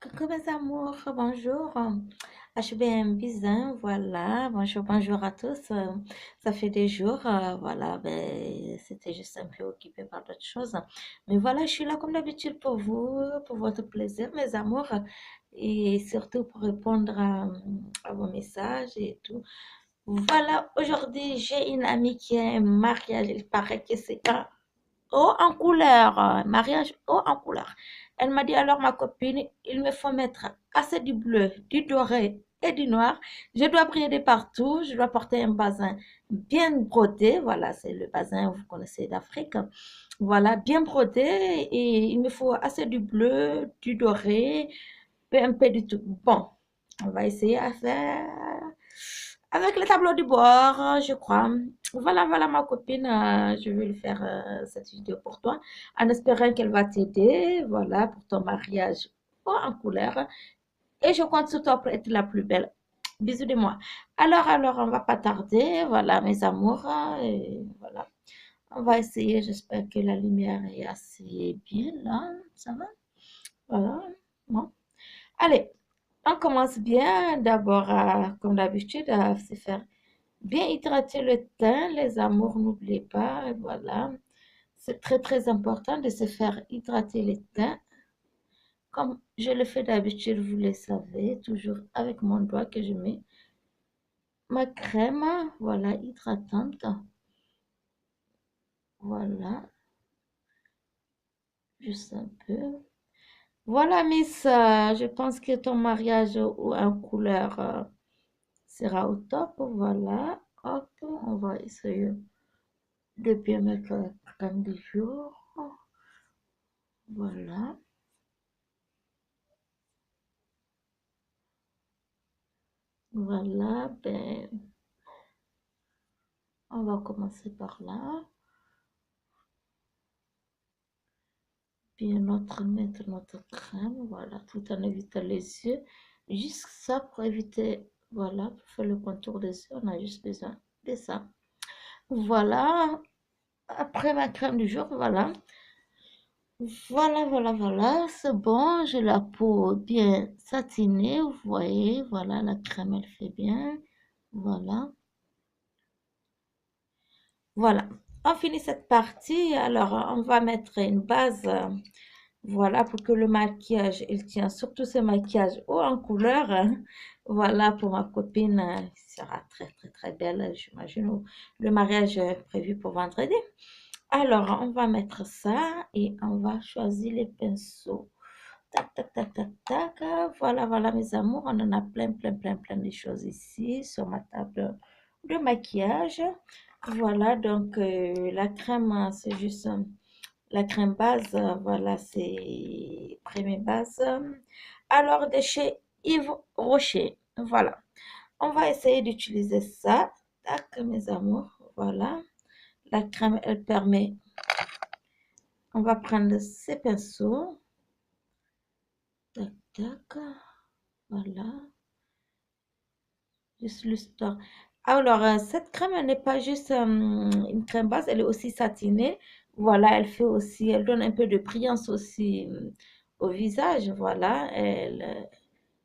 Coucou mes amours, bonjour. HBM Bizin, voilà. Bonjour, bonjour à tous. Ça fait des jours, voilà. C'était juste un peu occupé par d'autres choses. Mais voilà, je suis là comme d'habitude pour vous, pour votre plaisir, mes amours, et surtout pour répondre à vos messages et tout. Voilà, aujourd'hui, j'ai une amie qui a un mariage. Il paraît que c'est un haut en couleur, mariage haut en couleur. Elle m'a dit alors ma copine, il me faut mettre assez du bleu, du doré et du noir. Je dois briller de partout, je dois porter un bazin bien brodé. Voilà, c'est le bazin, vous connaissez d'Afrique. Voilà, bien brodé et il me faut assez du bleu, du doré, et un peu du tout. Bon, on va essayer à faire avec le tableau de bord, je crois. Voilà, voilà ma copine, je vais lui faire cette vidéo pour toi, en espérant qu'elle va t'aider, voilà, pour ton mariage en couleur. Et je compte sur toi pour être la plus belle. Bisous de moi. Alors, on va pas tarder, voilà mes amours, et voilà. On va essayer, j'espère que la lumière est assez bien là, ça va? Voilà, bon. Allez, on commence bien d'abord, comme d'habitude, à se faire bien hydrater le teint, les amours, n'oubliez pas, voilà. C'est très très important de se faire hydrater le teint. Comme je le fais d'habitude, vous le savez, toujours avec mon doigt que je mets ma crème, voilà, hydratante. Voilà, juste un peu. Voilà, Miss, je pense que ton mariage en couleur sera au top. Voilà, hop, on va essayer de bien mettre la crème du jour. Voilà. Voilà, on va commencer par là. Bien mettre notre crème, voilà, tout en évitant les yeux. Juste ça pour éviter, voilà, pour faire le contour des yeux, on a juste besoin de ça. Voilà, après ma crème du jour, voilà. Voilà, c'est bon, j'ai la peau bien satinée, vous voyez, voilà, la crème, elle fait bien. Voilà, voilà. On finit cette partie, alors on va mettre une base. Voilà, pour que le maquillage, il tient surtout ce maquillage haut en couleur. Voilà, pour ma copine, il sera très, très, très belle, j'imagine. Le mariage est prévu pour vendredi. Alors, on va mettre ça et on va choisir les pinceaux. Tac, tac, tac, tac, tac. Voilà, voilà, mes amours, on en a plein, plein, plein, plein de choses ici sur ma table de maquillage. Voilà, donc la crème, c'est juste la crème base, voilà, c'est première base. Alors, de chez Yves Rocher, voilà. On va essayer d'utiliser ça. Tac, mes amours, voilà. La crème, elle permet. On va prendre ces pinceaux. Tac, tac, voilà. Juste l'histoire. Alors, cette crème, elle n'est pas juste une crème base, elle est aussi satinée. Voilà, elle fait aussi, elle donne un peu de brillance aussi au visage. Voilà, elle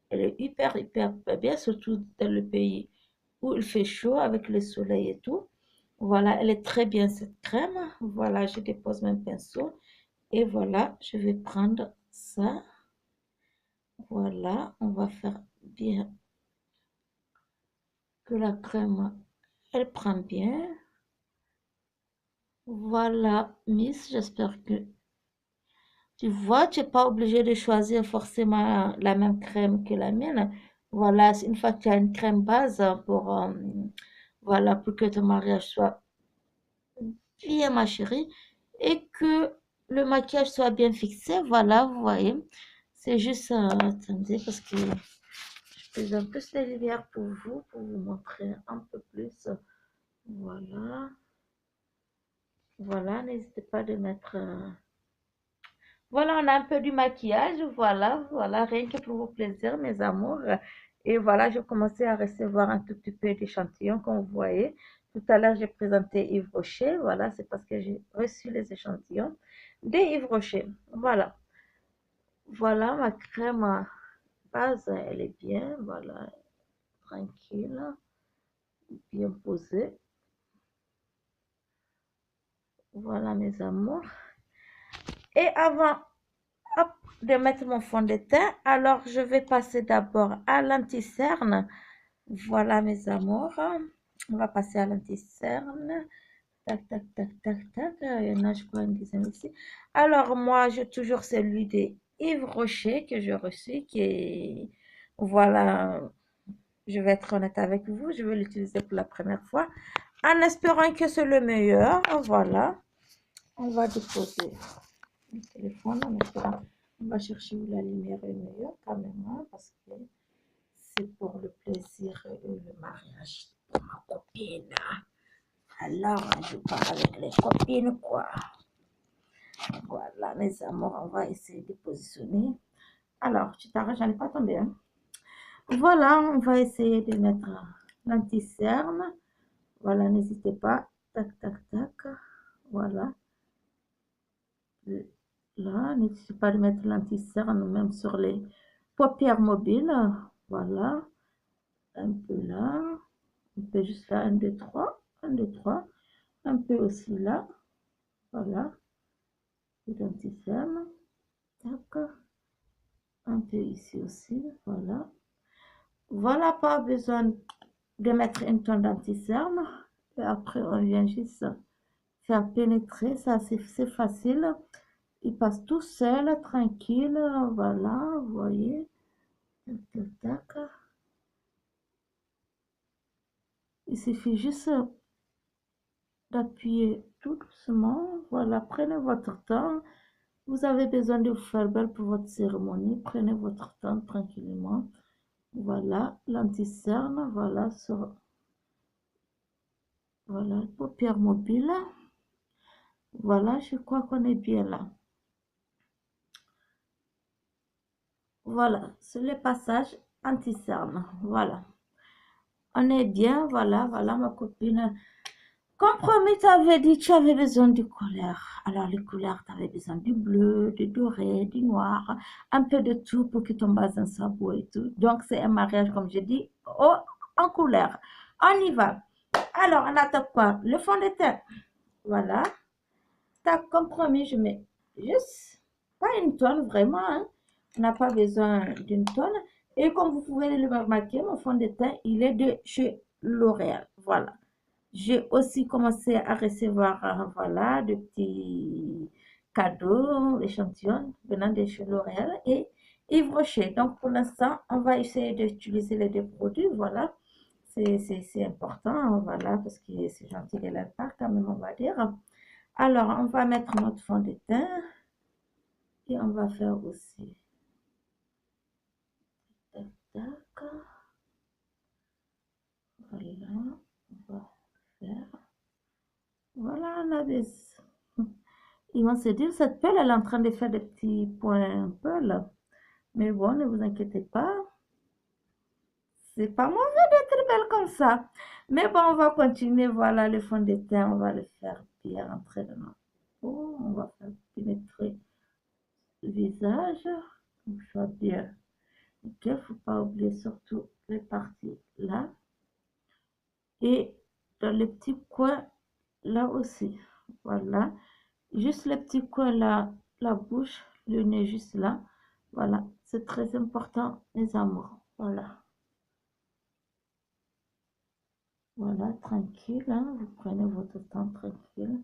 est hyper, hyper bien, surtout dans le pays où il fait chaud avec le soleil et tout. Voilà, elle est très bien cette crème. Voilà, je dépose mon pinceau et voilà, je vais prendre ça. Voilà, on va faire bien que la crème, elle prend bien. Voilà, Miss, j'espère que tu vois, tu n'es pas obligé de choisir forcément la même crème que la mienne. Voilà, une fois que tu as une crème base pour, voilà, pour que ton mariage soit bien, ma chérie, et que le maquillage soit bien fixé. Voilà, vous voyez. C'est juste, attendez, parce que je pèse un peu la lumière pour vous montrer un peu plus. Voilà, voilà, n'hésitez pas de mettre. Voilà, on a un peu du maquillage, voilà, voilà, rien que pour vos plaisirs, mes amours. Et voilà, je commençais à recevoir un tout petit peu d'échantillons, comme vous voyez. Tout à l'heure, j'ai présenté Yves Rocher, voilà, c'est parce que j'ai reçu les échantillons de Yves Rocher. Voilà, voilà ma crème. base, elle est bien, voilà, tranquille, bien posée. Voilà mes amours. Et avant hop, de mettre mon fond de teint, alors je vais passer d'abord à l'anti-cerne. Voilà mes amours. On va passer à l'anti-cerne. Tac, tac, tac, tac, tac. Il y en a, je crois, une dizaine ici. Alors, moi, j'ai toujours celui de Yves Rocher que j'ai reçu, qui est, voilà, je vais être honnête avec vous, je vais l'utiliser pour la première fois, en espérant que c'est le meilleur. Voilà, on va déposer le téléphone en espérant. On va chercher où la lumière est meilleure quand même, hein, parce que c'est pour le plaisir et le mariage de ma copine. Alors, je pars avec les copines, quoi. Voilà, mes amours, on va essayer de positionner. Alors, tu t'arrêtes, j'en ai pas tombé, hein. Voilà, on va essayer de mettre l'anti-cerne. Voilà, n'hésitez pas. Tac, tac, tac. Voilà. Là, n'hésitez pas de mettre l'anti-cerne même sur les paupières mobiles. Voilà. Un peu là. On peut juste faire un, deux, trois. Un, deux, trois. Un peu aussi là. Voilà. L'anti-cerne. Tac. Un peu ici aussi. Voilà. Voilà, pas besoin de mettre une tonne d'anti-cerne. Et après, on vient juste faire pénétrer. Ça, c'est facile. Il passe tout seul, tranquille. Voilà, vous voyez. Tac, tac, tac. Il suffit juste d'appuyer tout doucement. Voilà, prenez votre temps. Vous avez besoin de vous faire belle pour votre cérémonie. Prenez votre temps tranquillement. Voilà, l'anti-cerne. Voilà, sur voilà, paupière mobile. Voilà, je crois qu'on est bien là. Voilà, c'est le passage anti-cerne. Voilà. On est bien, voilà, voilà ma copine. Comme promis, tu avais dit que tu avais besoin de couleurs. Alors, les couleurs, tu avais besoin du bleu, du doré, du noir, un peu de tout pour que ton bazin soit beau et tout. Donc, c'est un mariage, comme je dis, en couleur. On y va. Alors, on attend quoi? Le fond de teint. Voilà. Tac, comme promis, je mets juste, pas une tonne vraiment, hein. On n'a pas besoin d'une tonne. Et comme vous pouvez le remarquer, mon fond de teint, il est de chez L'Oréal. Voilà. J'ai aussi commencé à recevoir, voilà, de petits cadeaux, échantillons venant de chez L'Oréal et Yves Rocher. Donc, pour l'instant, on va essayer d'utiliser les deux produits. Voilà. C'est important, voilà, parce que c'est gentil de la part, quand même, on va dire. Alors, on va mettre notre fond de teint et on va faire aussi. Tac, tac. Voilà, on va faire. Voilà, on a des. Ils vont se dire, cette pelle, elle est en train de faire des petits points un peu là. Mais bon, ne vous inquiétez pas. C'est pas mauvais d'être belle comme ça. Mais bon, on va continuer. Voilà, le fond de teint, on va le faire bien rentrer dans notre peau. On va faire pénétrer le visage. Comme ça, bien. Ok, faut pas oublier surtout les parties là. Et dans les petits coins là aussi. Voilà. Juste les petits coins là, la bouche, le nez juste là. Voilà. C'est très important, les amours. Voilà. Voilà, tranquille, hein. Vous prenez votre temps tranquille.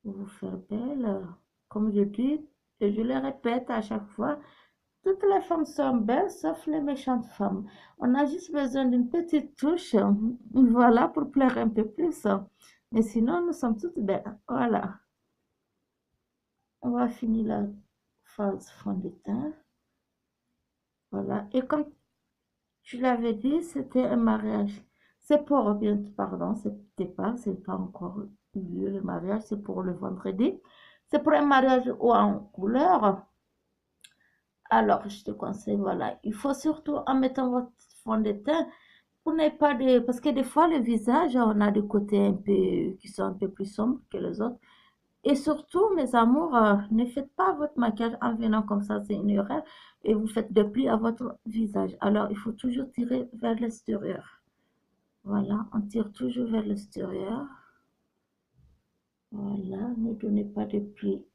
Vous vous faites belle. Comme je dis, et je le répète à chaque fois, toutes les femmes sont belles, sauf les méchantes femmes. On a juste besoin d'une petite touche, voilà, pour plaire un peu plus. Mais sinon, nous sommes toutes belles. Voilà. On va finir la phase fond de teint. Voilà. Et comme tu l'avais dit, c'était un mariage. C'est pour, bien, pardon, c'est pas encore eu lieu le mariage, c'est pour le vendredi. C'est pour un mariage en couleur. Alors, je te conseille, voilà, il faut surtout en mettant votre fond de teint, pour ne pas parce que des fois, le visage, on a des côtés un peu, qui sont un peu plus sombres que les autres. Et surtout, mes amours, ne faites pas votre maquillage en venant comme ça, c'est une erreur, et vous faites des plis à votre visage. Alors, il faut toujours tirer vers l'extérieur. Voilà, on tire toujours vers l'extérieur. Voilà, ne donnez pas de plis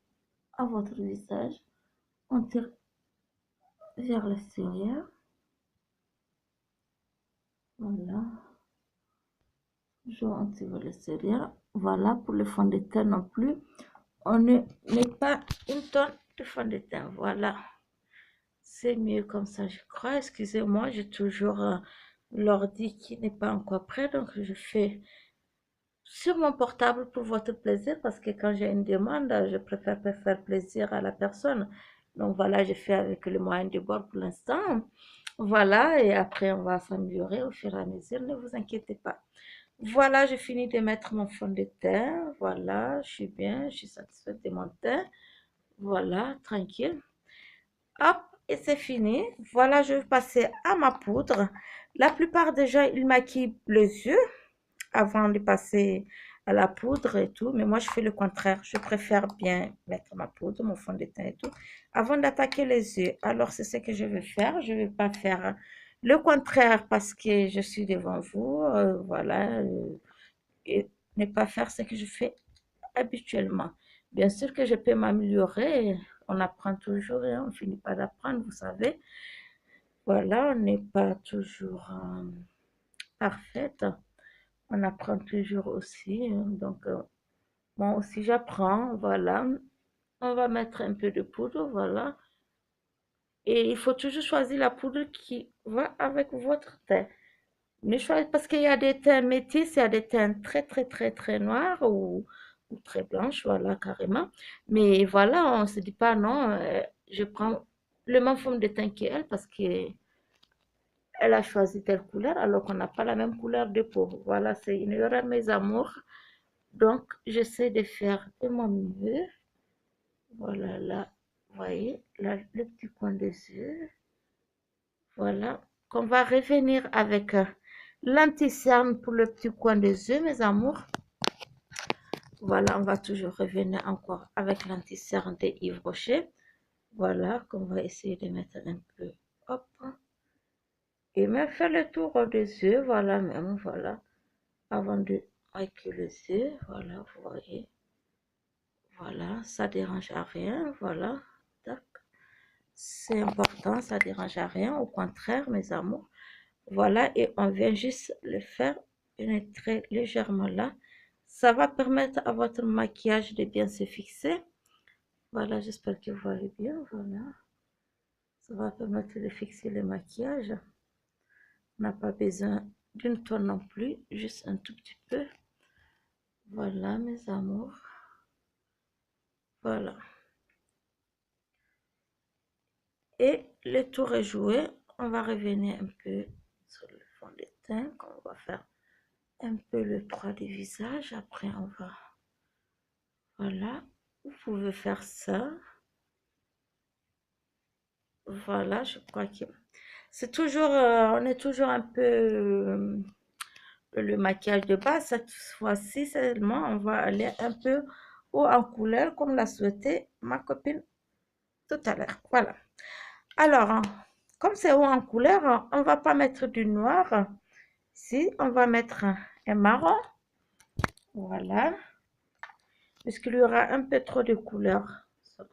à votre visage. On tire vers l'extérieur. Voilà, toujours on tire vers l'extérieur. Voilà, pour le fond de teint non plus. On ne met pas une tonne de fond de teint. Voilà. C'est mieux comme ça, je crois. Excusez-moi, j'ai toujours l'ordi qui n'est pas encore prêt, donc je fais sur mon portable pour votre plaisir parce que quand j'ai une demande, je préfère faire plaisir à la personne. Donc voilà, je fais avec le moyen de bord pour l'instant. Voilà, et après on va s'améliorer au fur et à mesure, ne vous inquiétez pas. Voilà, j'ai fini de mettre mon fond de teint. Voilà, je suis bien, je suis satisfaite de mon teint. Voilà, tranquille. Hop, et c'est fini. Voilà, je vais passer à ma poudre. La plupart des gens, ils maquillent les yeux avant de passer à la poudre et tout. Mais moi, je fais le contraire. Je préfère bien mettre ma poudre, mon fond de teint et tout, avant d'attaquer les yeux. Alors, c'est ce que je vais faire. Je ne vais pas faire le contraire parce que je suis devant vous. Voilà. Et ne pas faire ce que je fais habituellement. Bien sûr que je peux m'améliorer, on apprend toujours et on finit pas d'apprendre, vous savez. Voilà, on n'est pas toujours parfaite, on apprend toujours aussi. Donc, moi aussi j'apprends, voilà. On va mettre un peu de poudre, voilà. Et il faut toujours choisir la poudre qui va avec votre teint. Ne choisis parce qu'il y a des teints métis, il y a des teints très très très très noirs ou très blanches, voilà carrément. Mais voilà, on se dit pas non, je prends le même forme de teint qu'elle parce qu'elle a choisi telle couleur alors qu'on n'a pas la même couleur de peau. Voilà, c'est une erreur mes amours. Donc j'essaie de faire de mon mieux. Voilà là, vous voyez, là le petit coin des yeux. Voilà, qu'on va revenir avec l'anti-cerne pour le petit coin des yeux, mes amours. Voilà, on va toujours revenir encore avec l'anti-cerne de Yves Rocher. Voilà, qu'on va essayer de mettre un peu. Hop. Et même faire le tour des yeux, voilà même, voilà. Avant de maquiller les yeux, voilà, vous voyez. Voilà, ça dérange à rien, voilà. Tac. C'est important, ça dérange à rien, au contraire, mes amours. Voilà, et on vient juste le faire pénétrer légèrement là. Ça va permettre à votre maquillage de bien se fixer. Voilà, j'espère que vous voyez bien. Voilà, ça va permettre de fixer le maquillage. On n'a pas besoin d'une tonne non plus, juste un tout petit peu. Voilà, mes amours. Voilà. Et le tour est joué. On va revenir un peu sur le fond de teint. On va faire un peu le droit du visage. Après, on va... Voilà. Vous pouvez faire ça. Voilà, je crois que c'est toujours, on est toujours un peu le maquillage de base. Cette fois-ci seulement, on va aller un peu haut en couleur, comme l'a souhaité ma copine tout à l'heure. Voilà. Alors, comme c'est haut en couleur, on va pas mettre du noir. Ici, on va mettre un marron. Voilà. Parce qu'il y aura un peu trop de couleur.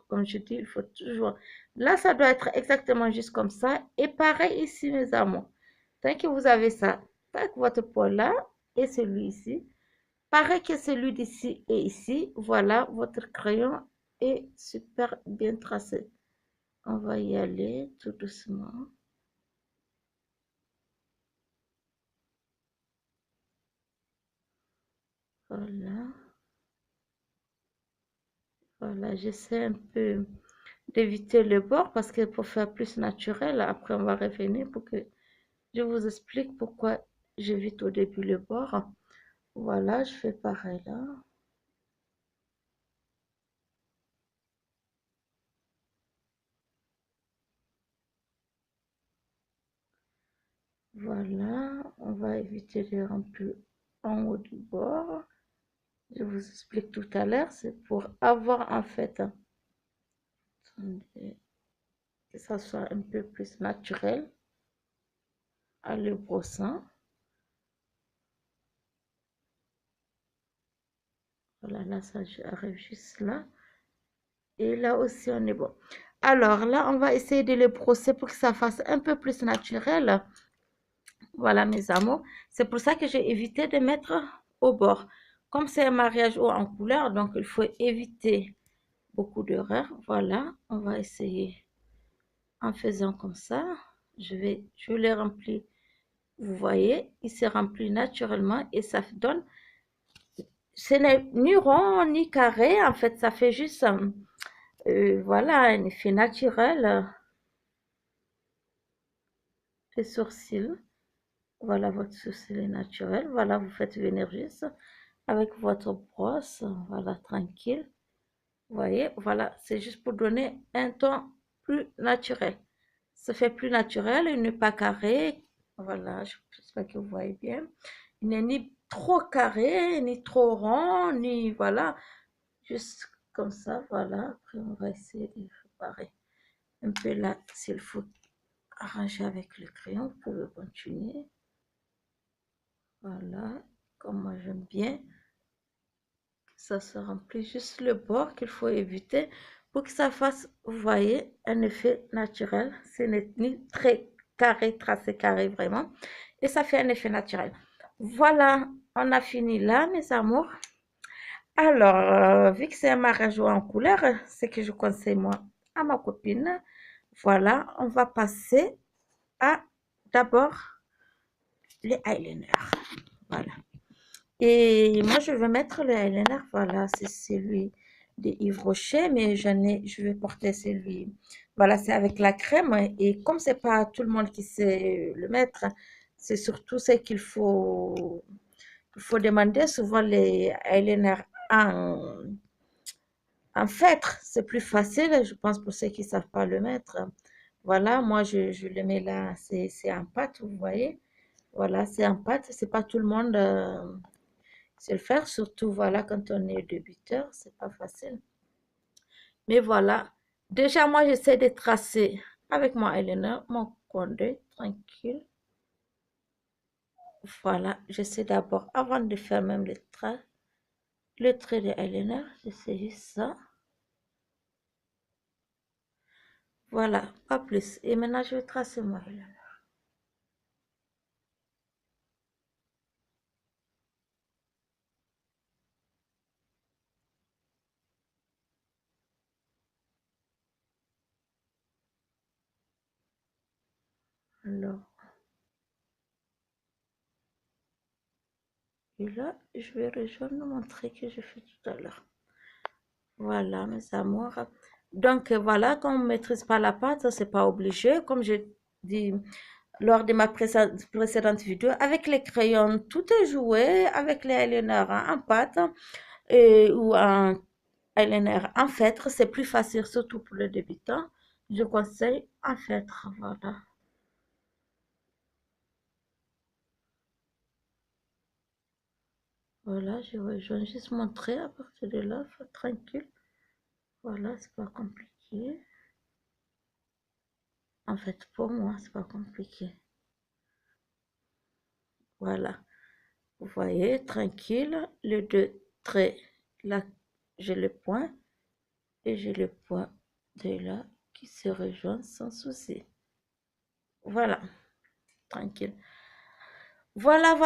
Comme je dis, il faut toujours... Là, ça doit être exactement juste comme ça. Et pareil ici, mes amours. Tant que vous avez ça, tac, votre poil là et celui-ci. Pareil que celui d'ici et ici. Voilà, votre crayon est super bien tracé. On va y aller tout doucement. Voilà. Voilà, j'essaie un peu d'éviter le bord parce que pour faire plus naturel, après on va revenir pour que je vous explique pourquoi j'évite au début le bord. Voilà, je fais pareil là. Voilà, on va éviter les remplir en haut du bord. Je vous explique tout à l'heure, c'est pour avoir en fait, attendez, que ça soit un peu plus naturel à le brossant. Voilà, là, ça arrive juste là. Et là aussi, on est bon. Alors là, on va essayer de le brosser pour que ça fasse un peu plus naturel. Voilà, mes amours. C'est pour ça que j'ai évité de mettre au bord. Comme c'est un mariage haut en couleur, donc il faut éviter beaucoup d'erreurs. Voilà, on va essayer en faisant comme ça. Je le remplis. Vous voyez, il se remplit naturellement et ça donne, ce n'est ni rond ni carré. En fait, ça fait juste, voilà, un effet naturel. Les sourcils. Voilà, votre sourcil est naturel. Voilà, vous faites venir juste avec votre brosse. Voilà, tranquille. Vous voyez, voilà, c'est juste pour donner un ton plus naturel. Ça fait plus naturel, il n'est pas carré. Voilà, j'espère que vous voyez bien. Il n'est ni trop carré, ni trop rond, ni voilà, juste comme ça, voilà. Après, on va essayer de préparer un peu là, s'il faut arranger avec le crayon, vous pouvez continuer. Voilà, comme moi j'aime bien. Ça se remplit juste le bord qu'il faut éviter pour que ça fasse, vous voyez, un effet naturel. Ce n'est ni très carré, tracé carré vraiment. Et ça fait un effet naturel. Voilà, on a fini là, mes amours. Alors, vu que c'est un mariage en couleur, ce que je conseille moi à ma copine, voilà, on va passer à d'abord les eyeliners. Voilà. Et moi, je vais mettre le eyeliner, voilà, c'est celui de Yves Rocher, mais je vais porter celui, voilà, c'est avec la crème. Et comme c'est pas tout le monde qui sait le mettre, c'est surtout ce il faut demander souvent les eyeliners en, en feutre. C'est plus facile, je pense, pour ceux qui savent pas le mettre. Voilà, moi, je le mets là, c'est en pâte, vous voyez. Voilà, c'est en pâte, c'est pas tout le monde. C'est le faire, surtout voilà quand on est débuteur, c'est pas facile. Mais voilà, déjà moi j'essaie de tracer avec mon eyeliner, mon conduit, tranquille. Voilà, j'essaie d'abord, avant de faire même le trait de eyeliner, j'essaie juste ça. Voilà, pas plus. Et maintenant je vais tracer mon eyeliner. Alors, et là, je vais rejoindre mon trait que j'ai fait tout à l'heure. Voilà, mes amours. Donc, voilà, quand on ne maîtrise pas la pâte, c'est pas obligé. Comme je dis lors de ma précédente vidéo, avec les crayons, tout est joué. Avec les eyeliners en pâte ou en eyeliner en feutre, c'est plus facile, surtout pour les débutants. Je conseille en feutre, voilà. Voilà, je vais juste montrer à partir de là, faut être tranquille. Voilà, c'est pas compliqué. En fait, pour moi, c'est pas compliqué. Voilà. Vous voyez, tranquille, les deux traits. Là, j'ai le point et j'ai le point de là qui se rejoignent sans souci. Voilà, tranquille. Voilà,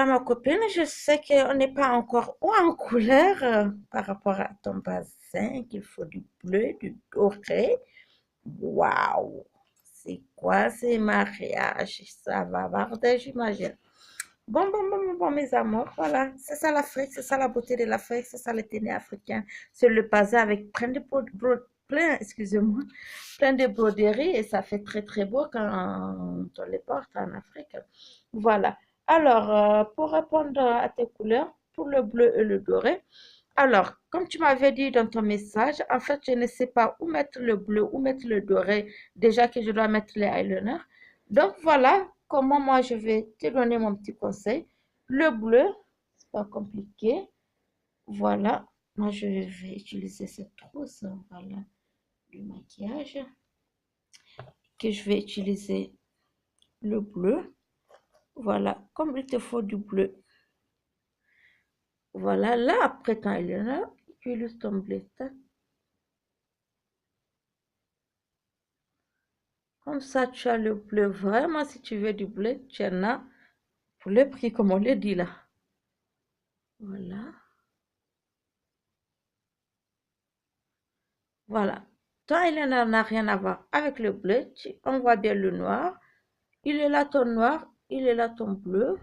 ma copine. Je sais qu'on n'est pas encore haut en couleur par rapport à ton bassin, qu'il faut du bleu, du doré. Waouh! C'est quoi ces mariages? Ça va barder, j'imagine. Bon, mes amours, voilà. C'est ça l'Afrique, c'est ça la beauté de l'Afrique, c'est ça le tennis africain. C'est le bazar avec excusez-moi, plein de broderies et ça fait très, très beau quand on les porte en Afrique. Voilà. Alors, pour répondre à tes couleurs, pour le bleu et le doré, alors, comme tu m'avais dit dans ton message, en fait, je ne sais pas où mettre le bleu, où mettre le doré, déjà que je dois mettre les eyeliners. Donc, voilà comment moi je vais te donner mon petit conseil. Le bleu, c'est pas compliqué. Voilà, moi je vais utiliser cette trousse, voilà, du maquillage, que je vais utiliser le bleu. Voilà, comme il te faut du bleu. Voilà, là, après, quand il est là, tu laisses tomber. Tac. Comme ça, tu as le bleu. Vraiment, si tu veux du bleu, tu en as pour le prix, comme on le dit là. Voilà. Voilà. Toi, il n'a rien à voir avec le bleu. On voit bien le noir. Il est là ton noir, il est là ton bleu.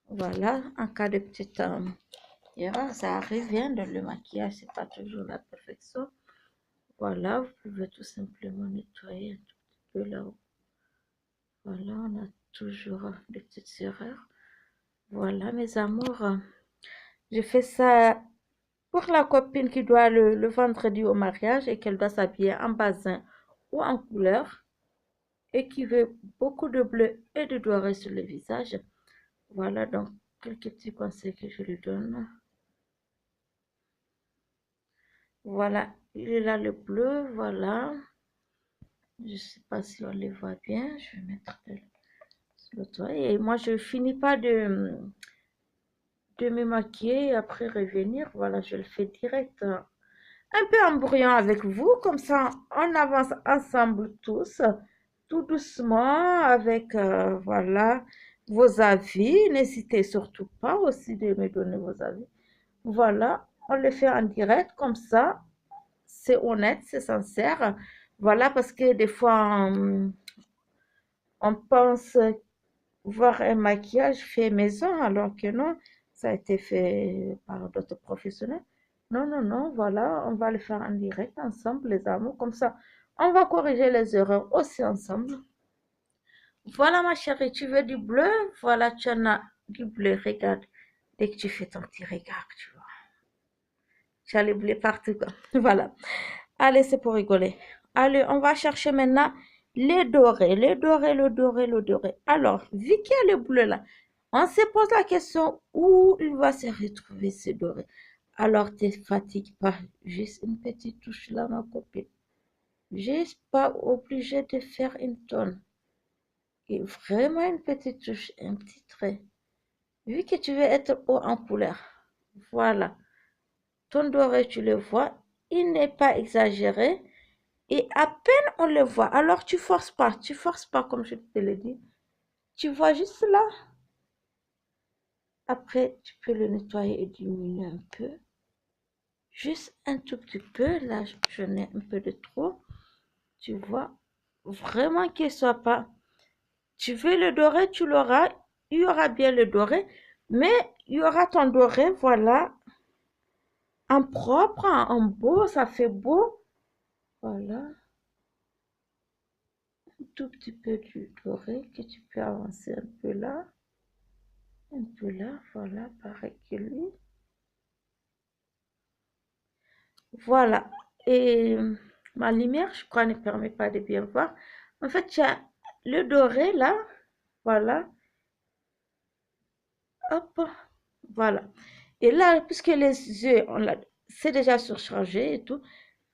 Voilà, en cas de petite erreur, ça arrive bien dans le maquillage, c'est pas toujours la perfection. Voilà, vous pouvez tout simplement nettoyer un tout petit peu là-haut. Voilà, on a toujours des petites erreurs. Voilà, mes amours, je fais ça pour la copine qui doit le vendredi au mariage et qu'elle doit s'habiller en basin ou en couleur et qui veut beaucoup de bleu et de doré sur le visage. Voilà donc quelques petits conseils que je lui donne. Voilà, il est là le bleu, voilà. Je sais pas si on les voit bien. Je vais mettre sur le toit. Et moi, je finis pas de me maquiller et après revenir. Voilà, je le fais direct. Un peu en bruyant avec vous. Comme ça, on avance ensemble tous. Tout doucement avec, voilà, vos avis. N'hésitez surtout pas aussi de me donner vos avis. Voilà, on le fait en direct comme ça. C'est honnête, c'est sincère. Voilà, parce que des fois, on pense voir un maquillage fait maison, alors que non, ça a été fait par d'autres professionnels. Non, non, non, voilà, on va le faire en direct ensemble, les amours, comme ça, on va corriger les erreurs aussi ensemble. Voilà, ma chérie, tu veux du bleu? Voilà, tu en as du bleu, regarde. Dès que tu fais ton petit regard, tu vois. Tu as le bleu partout, quoi. Voilà. Allez, c'est pour rigoler. Allez, on va chercher maintenant les dorés, les dorés, le doré, le doré. Alors, vu qu'il y a le bleu là, on se pose la question où il va se retrouver ce doré. Alors, ne te fatigue pas, juste une petite touche là, ma copine. Juste pas obligé de faire une tonne. Et vraiment une petite touche, un petit trait. Vu que tu veux être haut en couleur, voilà. Ton doré, tu le vois, il n'est pas exagéré. Et à peine on le voit, alors tu forces pas comme je te l'ai dit. Tu vois juste là. Après, tu peux le nettoyer et diminuer un peu. Juste un tout petit peu. Là, j'en ai un peu de trop. Tu vois, vraiment qu'il soit pas. Tu veux le doré, tu l'auras. Il y aura bien le doré, mais il y aura ton doré, voilà, en propre, en beau, ça fait beau. Voilà, un tout petit peu du doré que tu peux avancer un peu là. Un peu là, voilà, pareil que lui. Voilà. Et ma lumière, je crois, ne permet pas de bien voir. En fait, il y a le doré là. Voilà. Hop. Voilà. Et là, puisque les yeux, c'est déjà surchargé et tout,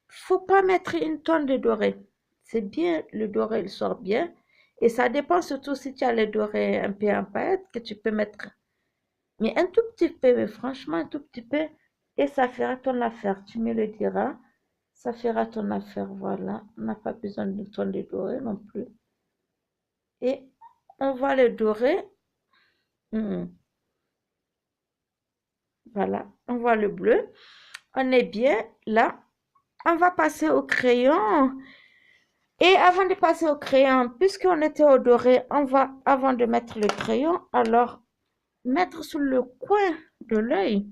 faut pas mettre une tonne de doré. C'est bien, le doré, il sort bien. Et ça dépend surtout si tu as le doré un peu en paillettes que tu peux mettre. Mais un tout petit peu, mais franchement, un tout petit peu, et ça fera ton affaire. Tu me le diras, ça fera ton affaire. Voilà, on n'a pas besoin de ton de doré non plus. Et on va le dorer. Voilà, on voit le bleu. On est bien là. On va passer au crayon. Et avant de passer au crayon, puisqu'on était au doré, on va, avant de mettre le crayon, alors mettre sur le coin de l'œil.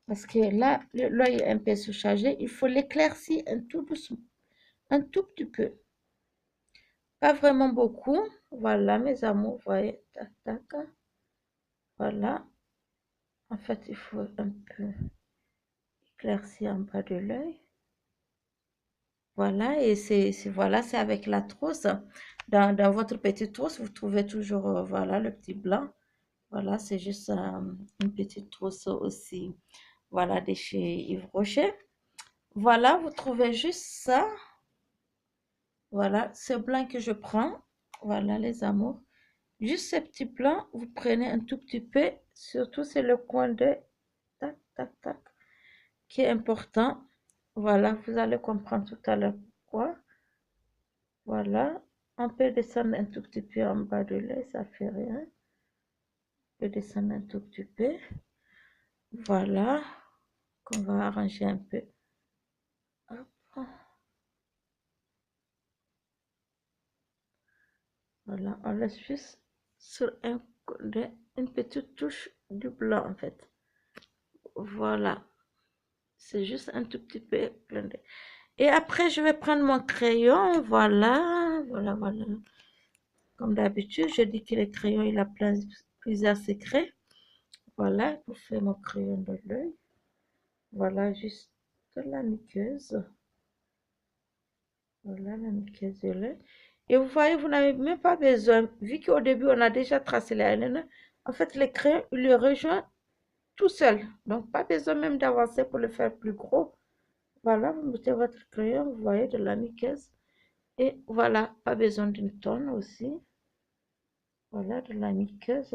Parce que là, l'œil est un peu surchargé. Il faut l'éclaircir un tout doucement, un tout petit peu. Pas vraiment beaucoup. Voilà, mes amours, vous voyez. Tac, tac. Voilà. En fait, il faut un peu éclaircir en bas de l'œil. Voilà, et voilà, c'est avec la trousse. Dans votre petite trousse, vous trouvez toujours, voilà, le petit blanc. Voilà, c'est juste une petite trousse aussi. Voilà, de chez Yves Rocher. Voilà, vous trouvez juste ça. Voilà, ce blanc que je prends. Voilà, les amours. Juste ces petits blancs, vous prenez un tout petit peu. Surtout, c'est le coin de tac, tac, tac, qui est important. Voilà, vous allez comprendre tout à l'heure pourquoi. Voilà, on peut descendre un tout petit peu en bas de lait, ça fait rien. On peut descendre un tout petit peu. Voilà, qu'on va arranger un peu. Hop. Voilà, on laisse juste sur une petite touche du blanc en fait. Voilà, c'est juste un tout petit peu plein de... Et après, je vais prendre mon crayon. Voilà, voilà, voilà. Comme d'habitude, je dis que le crayon, il a plusieurs secrets. Voilà, pour faire mon crayon de l'œil. Voilà, juste la muqueuse. Voilà, la muqueuse de l'œil. Et vous voyez, vous n'avez même pas besoin, vu qu'au début, on a déjà tracé les eyeliner, en fait, le crayon, il le rejoint tout seul. Donc, pas besoin même d'avancer pour le faire plus gros. Voilà, vous mettez votre crayon, vous voyez, de la muqueuse. Et voilà, pas besoin d'une tonne aussi. Voilà, de la muqueuse.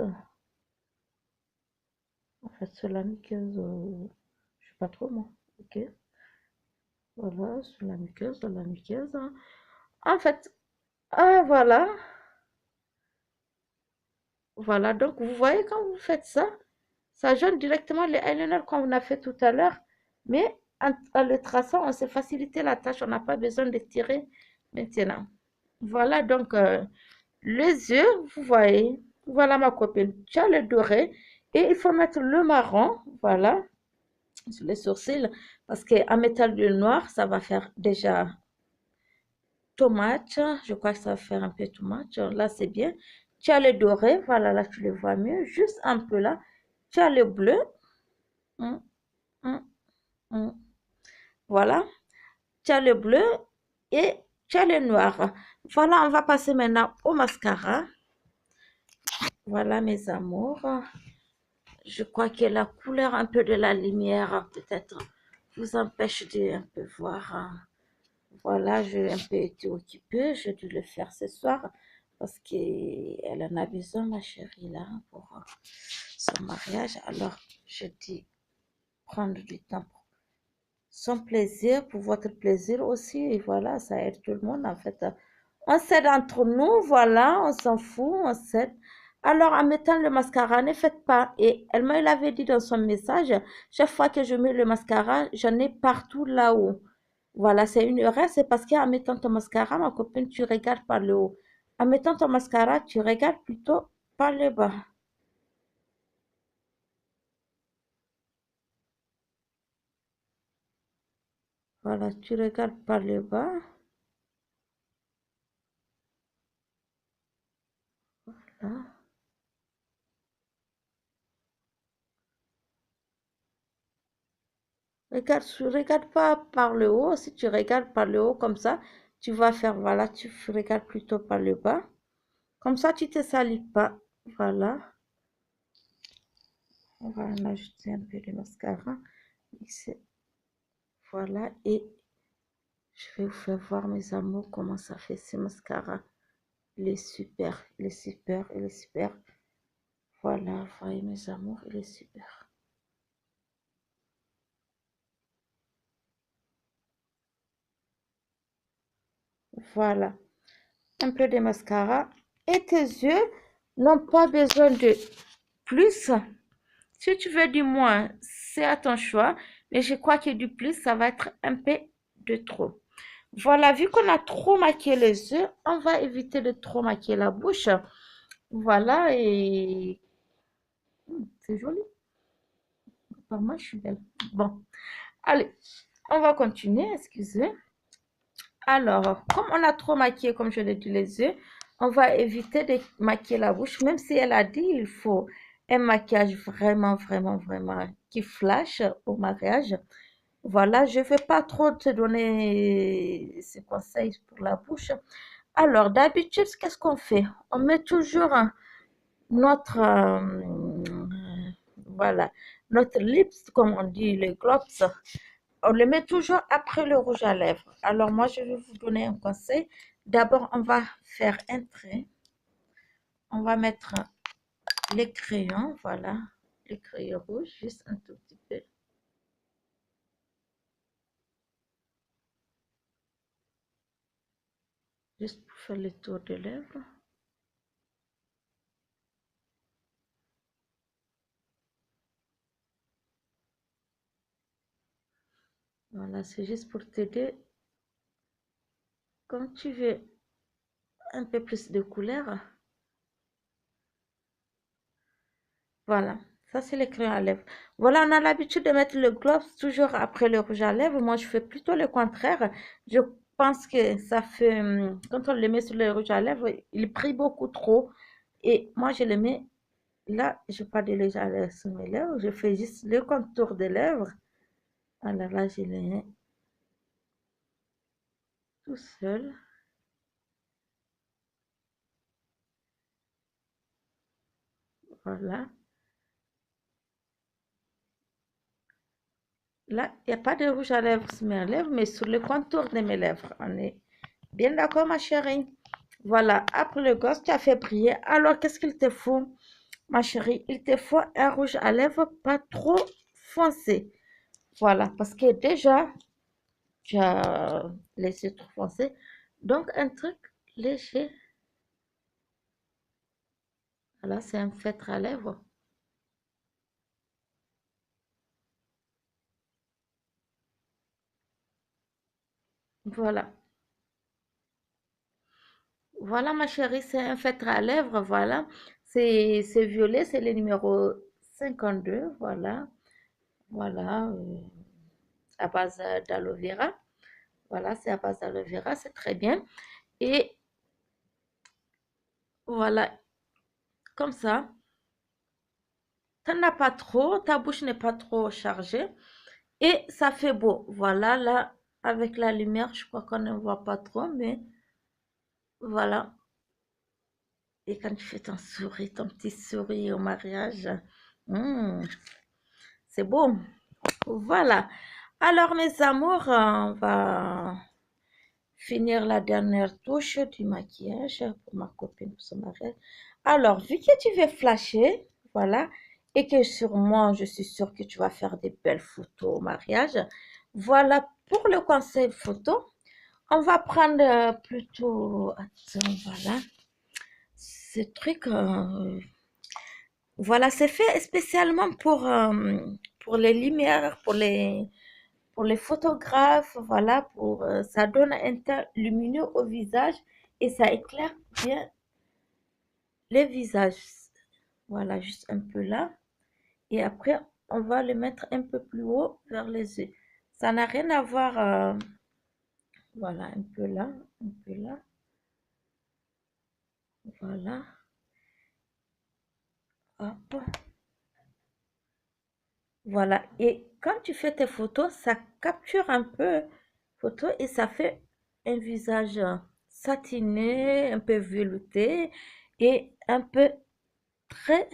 En fait, c'est la muqueuse, je sais pas trop moi. Ok, voilà, c'est la muqueuse, de la muqueuse. En fait, ah, voilà. Voilà, donc vous voyez quand vous faites ça, ça jaune directement les eyeliners qu'on a fait tout à l'heure. Mais en le traçant, on s'est facilité la tâche, on n'a pas besoin de tirer maintenant. Voilà donc les yeux, vous voyez. Voilà ma copine, tu as le doré et il faut mettre le marron, voilà, sur les sourcils parce qu'en mettant le noir, ça va faire déjà tomate. Je crois que ça va faire un peu tomate. Là, c'est bien. Tu as le doré, voilà, là, tu le vois mieux. Juste un peu là. Tu as le bleu. Hum, hum, hum. Voilà. Tu as le bleu et tu as le noir. Voilà, on va passer maintenant au mascara. Voilà, mes amours. Je crois que la couleur un peu de la lumière, peut-être, vous empêche de un peu voir. Voilà, j'ai un peu été occupée, j'ai dû le faire ce soir parce qu'elle en a besoin, ma chérie, là, pour son mariage. Alors, je dis prendre du temps pour son plaisir, pour votre plaisir aussi. Et voilà, ça aide tout le monde, en fait. On s'aide entre nous, voilà, on s'en fout, on s'aide. Alors, en mettant le mascara, ne faites pas. Et elle me l'avait dit dans son message, chaque fois que je mets le mascara, j'en ai partout là-haut. Voilà, c'est une erreur, c'est parce qu'en mettant ton mascara, ma copine, tu regardes par le haut. En mettant ton mascara, tu regardes plutôt par le bas. Voilà, tu regardes par le bas. Là. Regarde pas par le haut. Si tu regardes par le haut comme ça, tu vas faire, voilà, tu regardes plutôt par le bas. Comme ça, tu te salis pas. Voilà. On va en ajouter un peu de mascara. Ici. Voilà. Et je vais vous faire voir, mes amours, comment ça fait ce mascara. Il est super, il est super, il est super. Voilà, voyez mes amours, il est super. Voilà, un peu de mascara. Et tes yeux n'ont pas besoin de plus. Si tu veux du moins, c'est à ton choix. Mais je crois que du plus, ça va être un peu de trop. Voilà, vu qu'on a trop maquillé les yeux, on va éviter de trop maquiller la bouche. Voilà, et c'est joli. Par moi, je suis belle. Bon, allez, on va continuer, excusez. Alors, comme on a trop maquillé, comme je l'ai dit, les yeux, on va éviter de maquiller la bouche, même si elle a dit il faut un maquillage vraiment, vraiment, vraiment qui flash au mariage. Voilà, je ne vais pas trop te donner ces conseils pour la bouche. Alors, d'habitude, qu'est-ce qu'on fait? On met toujours notre, voilà, notre lips, comme on dit, les gloss, on le met toujours après le rouge à lèvres. Alors moi, je vais vous donner un conseil. D'abord, on va faire un trait. On va mettre les crayons, voilà, les crayons rouges, juste un tout petit peu. Juste pour faire le tour des lèvres. Voilà, c'est juste pour t'aider. Comme tu veux un peu plus de couleur, voilà. Ça, c'est le crayon à lèvres. Voilà, on a l'habitude de mettre le gloss toujours après le rouge à lèvres. Moi, je fais plutôt le contraire. Je pense que ça fait, quand on le met sur le rouge à lèvres, il brille beaucoup trop. Et moi, je le mets là, je n'ai pas de rouge à lèvres sur mes lèvres. Je fais juste le contour des lèvres. Alors là, je le mets tout seul. Voilà. Là, il n'y a pas de rouge à lèvres sur mes lèvres, mais sur le contour de mes lèvres. On est bien d'accord, ma chérie? Voilà, après le gosse, tu as fait briller. Alors, qu'est-ce qu'il te faut, ma chérie? Il te faut un rouge à lèvres pas trop foncé. Voilà, parce que déjà, tu as laissé trop foncé. Donc, un truc léger. Voilà, c'est un feutre à lèvres. Voilà. Voilà, ma chérie, c'est un feutre à lèvres. Voilà. C'est violet, c'est le numéro 52. Voilà. Voilà. À base d'aloe vera. Voilà, c'est à base d'aloe vera, c'est très bien. Et voilà, comme ça, t'en as pas trop, ta bouche n'est pas trop chargée et ça fait beau. Voilà, là, avec la lumière, je crois qu'on ne voit pas trop, mais voilà. Et quand tu fais ton sourire, ton petit sourire au mariage, hmm, c'est beau. Voilà. Alors, mes amours, on va finir la dernière touche du maquillage pour ma copine pour son mariage. Alors, vu que tu veux flasher, voilà, et que sûrement, je suis sûre que tu vas faire des belles photos au mariage, voilà pour le conseil photo. On va prendre plutôt, attends, voilà, ce truc, voilà, c'est fait spécialement pour les lumières, pour les photographes, voilà, ça donne un teint lumineux au visage et ça éclaire bien les visages. Voilà, juste un peu là. Et après, on va le mettre un peu plus haut vers les yeux. Ça n'a rien à voir, voilà, un peu là, un peu là, voilà, hop, voilà. Et quand tu fais tes photos, ça capture un peu photo et ça fait un visage satiné, un peu velouté et un peu très.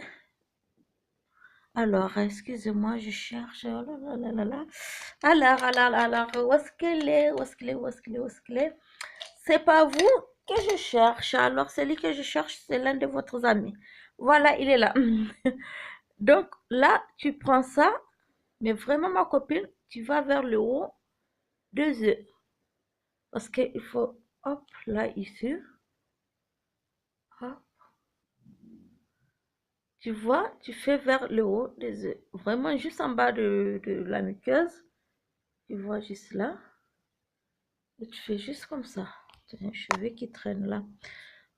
Alors, excusez-moi, je cherche. Oh là là là là là. Alors, où est-ce qu'elle est? Où est-ce qu'elle est? Où est-ce qu'elle est? Où est-ce qu'elle est? C'est pas vous que je cherche. Alors, celui que je cherche, c'est l'un de votre amis. Voilà, il est là. Donc, là, tu prends ça, mais vraiment, ma copine, tu vas vers le haut deux yeux. Parce qu'il faut, hop, là, ici. Hop. Tu vois, tu fais vers le haut des yeux. Vraiment, juste en bas de la muqueuse. Tu vois, juste là. Et tu fais juste comme ça. Tu as un cheveu qui traîne là.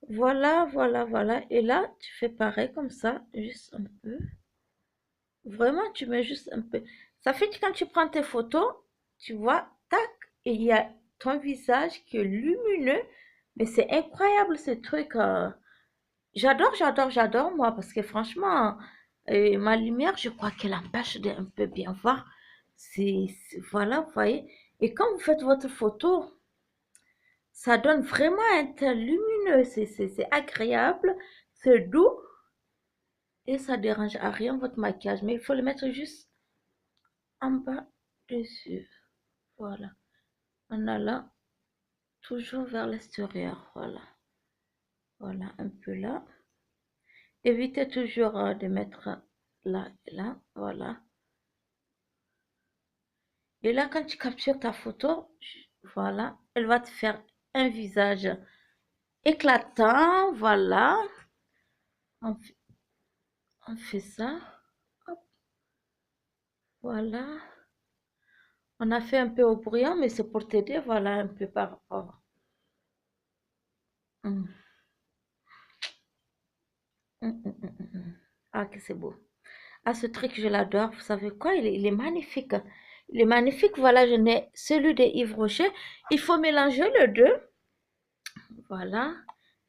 Voilà, voilà, voilà. Et là, tu fais pareil comme ça, juste un peu. Vraiment, tu mets juste un peu. Ça fait que quand tu prends tes photos, tu vois, tac, et il y a ton visage qui est lumineux. Mais c'est incroyable ce truc. J'adore, j'adore, j'adore, moi, parce que franchement, ma lumière, je crois qu'elle empêche de un peu bien voir. Voilà, vous voyez. Et quand vous faites votre photo, ça donne vraiment un teint lumineux, c'est agréable, c'est doux. Et ça dérange à rien votre maquillage, mais il faut le mettre juste en bas dessus. Voilà. En allant toujours vers l'extérieur. Voilà. Voilà, un peu là. Évitez toujours de mettre là et là. Voilà. Et là, quand tu captures ta photo, voilà, elle va te faire un visage éclatant. Voilà. On, on fait ça. Hop, voilà. On a fait un peu au brouillon, mais c'est pour t'aider. Voilà, un peu par rapport. Hum, Ah, que c'est beau. Ah, ce truc, je l'adore. Vous savez quoi? Il est magnifique. Il est magnifique. Voilà, je n'ai celui de Yves Rocher. Il faut mélanger les deux. Voilà.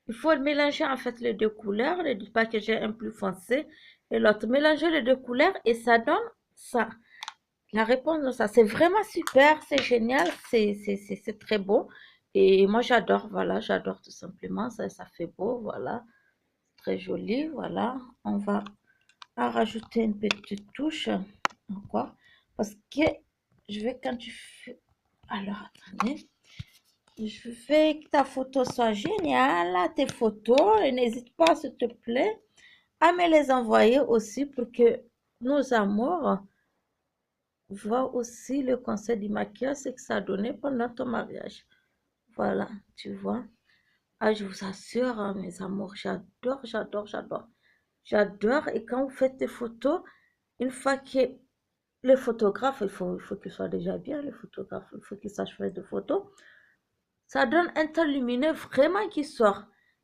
Il faut mélanger en fait les deux couleurs. Ne dites pas que j'ai un plus foncé et l'autre. Mélanger les deux couleurs et ça donne ça. La réponse de ça, c'est vraiment super. C'est génial. C'est très beau. Et moi, j'adore. Voilà, j'adore tout simplement. Ça fait beau. Voilà. Très joli. Voilà. On va à rajouter une petite touche encore parce que je vais quand tu fais alors attendez je veux que ta photo soit géniale tes photos et n'hésite pas s'il te plaît à me les envoyer aussi pour que nos amours voient aussi le conseil du maquillage ce que ça a donné pendant ton mariage. Voilà, tu vois. Ah, je vous assure, hein, mes amours, j'adore, j'adore, j'adore. J'adore. Et quand vous faites des photos, une fois que le photographe, il faut qu'il soit déjà bien, le photographe, il faut qu'il sache faire des photos. Ça donne un teint lumineux vraiment qui sort.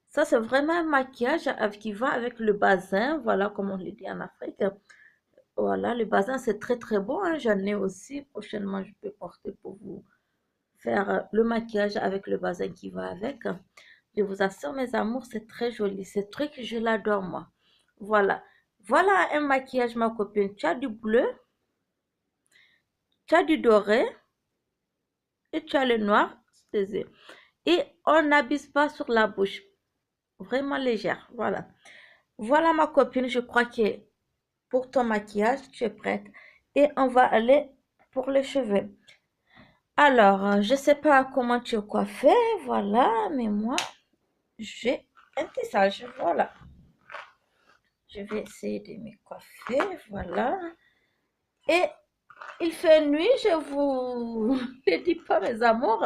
Ça, c'est vraiment un maquillage qui va avec le bazin, voilà comme on le dit en Afrique. Voilà, le bazin, c'est très très beau, hein. J'en ai aussi. Prochainement, je peux porter pour vous faire le maquillage avec le bazin qui va avec. Je vous assure, mes amours, c'est très joli. Ce truc, je l'adore, moi. Voilà. Voilà un maquillage, ma copine. Tu as du bleu, tu as du doré, et tu as le noir, et on n'abuse pas sur la bouche, vraiment légère, voilà. Voilà ma copine, je crois que pour ton maquillage, tu es prête. Et on va aller pour les cheveux. Alors, je sais pas comment tu es coiffée, voilà, mais moi, j'ai un tissage, voilà. Je vais essayer de me coiffer, voilà. Et il fait nuit, je vous le dis pas mes amours.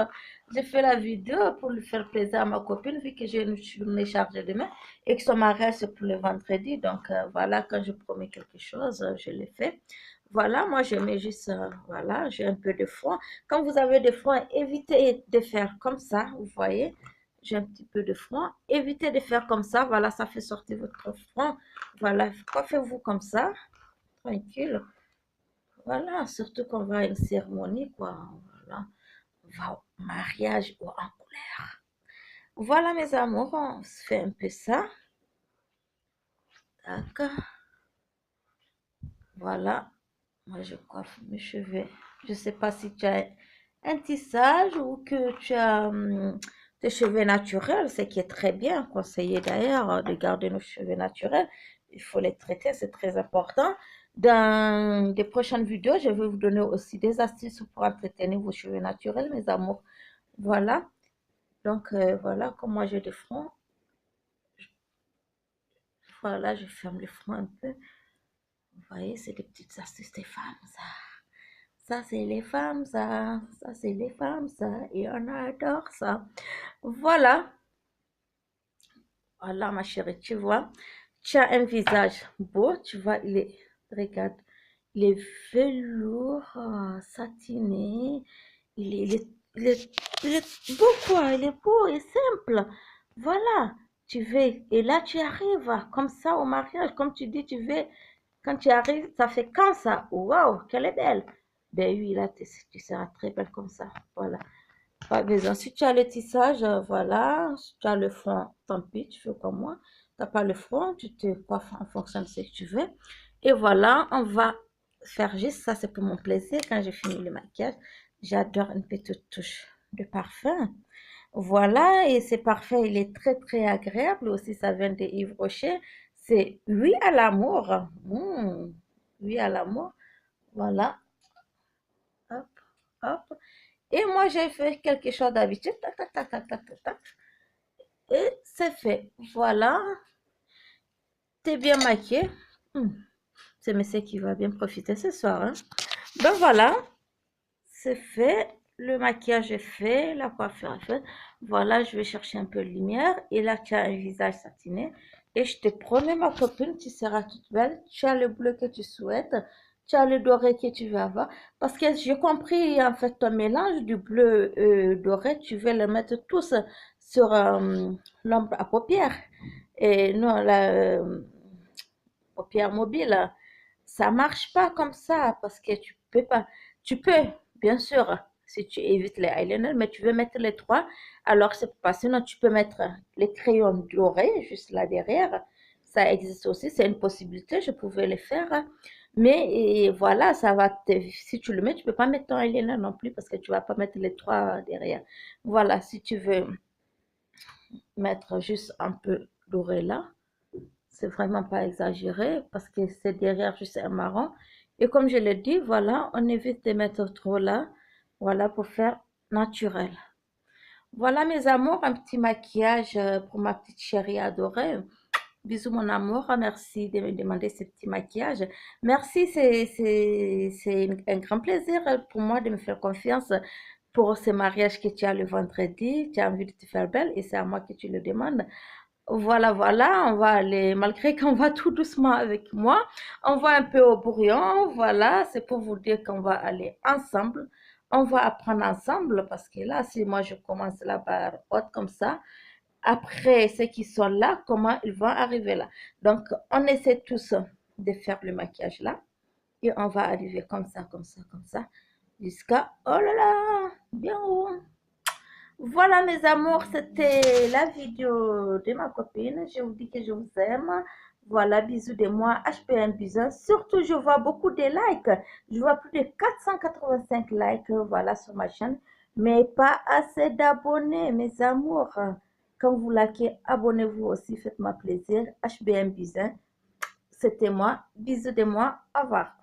J'ai fait la vidéo pour lui faire plaisir à ma copine vu que j'ai une journée chargée demain et que son mariage c'est pour le vendredi. Donc voilà, quand je promets quelque chose, je le fais. Voilà, moi je mets juste, voilà, j'ai un peu de fond. Quand vous avez des fonds, évitez de faire comme ça, vous voyez. J'ai un petit peu de front. Évitez de faire comme ça. Voilà, ça fait sortir votre front. Voilà, coiffez-vous comme ça, tranquille. Voilà, surtout qu'on va à une cérémonie, quoi. Voilà, on va au mariage ou en couleur. Voilà, mes amours, on se fait un peu ça. D'accord. Voilà, moi je coiffe mes cheveux. Je sais pas si tu as un tissage ou que tu as des cheveux naturels, ce qui est très bien, conseillé d'ailleurs de garder nos cheveux naturels. Il faut les traiter, c'est très important. Dans des prochaines vidéos, je vais vous donner aussi des astuces pour entretenir vos cheveux naturels, mes amours. Voilà. Donc, voilà, comme moi j'ai des fronts. Voilà, je ferme le front un peu. Vous voyez, c'est des petites astuces des femmes, ça. Ça, c'est les femmes, ça. Ça, c'est les femmes, ça. Et on adore ça. Voilà. Voilà, ma chérie, tu vois. Tu as un visage beau, tu vois, regarde, il est velours, satiné. Il est, il est, il est, il est beau, quoi. Il est beau et simple. Voilà. Tu veux, et là, tu arrives comme ça au mariage, comme tu dis, tu veux, quand tu arrives, ça fait quand ça? Waouh, qu'elle est belle. Ben oui, là, tu seras très belle comme ça. Voilà. Pas besoin. Si tu as le tissage, voilà. Si tu as le front, tant pis, tu fais comme moi. Tu n'as pas le front, tu te coiffes en fonction de ce que tu veux. Et voilà, on va faire juste ça, c'est pour mon plaisir. Quand j'ai fini le maquillage, j'adore une petite touche de parfum. Voilà, et c'est parfait, il est très très agréable aussi, ça vient de Yves Rocher. C'est oui à l'amour. Oui à l'amour. Voilà. Hop, hop. Et moi, j'ai fait quelque chose d'habitude. Tac, tac, tac, tac, tac, tac, tac. Et c'est fait. Voilà. T'es bien maquillée. C'est monsieur qui va bien profiter ce soir. Hein. Ben voilà. C'est fait. Le maquillage est fait. La coiffure est faite. Voilà, je vais chercher un peu de lumière. Et là, tu as un visage satiné. Et je te promets, ma copine, tu seras toute belle. Tu as le bleu que tu souhaites. Tu as le doré que tu veux avoir. Parce que j'ai compris, en fait, ton mélange du bleu doré, tu veux le mettre tous sur l'ombre à paupières. Et non, la paupière mobile, ça marche pas comme ça parce que tu peux pas. Tu peux, bien sûr, si tu évites les eyeliners, mais tu veux mettre les trois, alors c'est pas. Sinon, tu peux mettre les crayons dorés juste là derrière. Ça existe aussi, c'est une possibilité, je pouvais le faire. Mais et voilà, ça va te, si tu le mets, tu peux pas mettre ton eyeliner non plus parce que tu vas pas mettre les trois derrière. Voilà, si tu veux mettre juste un peu doré là, c'est vraiment pas exagéré parce que c'est derrière juste un marron. Et comme je l'ai dit, voilà, on évite de mettre trop là. Voilà, pour faire naturel. Voilà, mes amours, un petit maquillage pour ma petite chérie adorée. Bisous, mon amour. Merci de me demander ce petit maquillage. Merci, c'est un grand plaisir pour moi de me faire confiance pour ce mariage que tu as le vendredi. Tu as envie de te faire belle et c'est à moi que tu le demandes. Voilà, voilà, on va aller, malgré qu'on va tout doucement avec moi, on va un peu au bourrion, voilà, c'est pour vous dire qu'on va aller ensemble, on va apprendre ensemble, parce que là, si moi je commence la barre haute comme ça, après ceux qui sont là, comment ils vont arriver là. Donc, on essaie tous de faire le maquillage là, et on va arriver comme ça, comme ça, comme ça, jusqu'à, oh là là, bien haut. Voilà mes amours, c'était la vidéo de ma copine. Je vous dis que je vous aime. Voilà, bisous de moi, HPM bisous. Surtout, je vois beaucoup de likes. Je vois plus de 485 likes, voilà, sur ma chaîne. Mais pas assez d'abonnés, mes amours. Quand vous likez, abonnez-vous aussi, faites-moi plaisir. HBM bisous. C'était moi. Bisous de moi. Au revoir.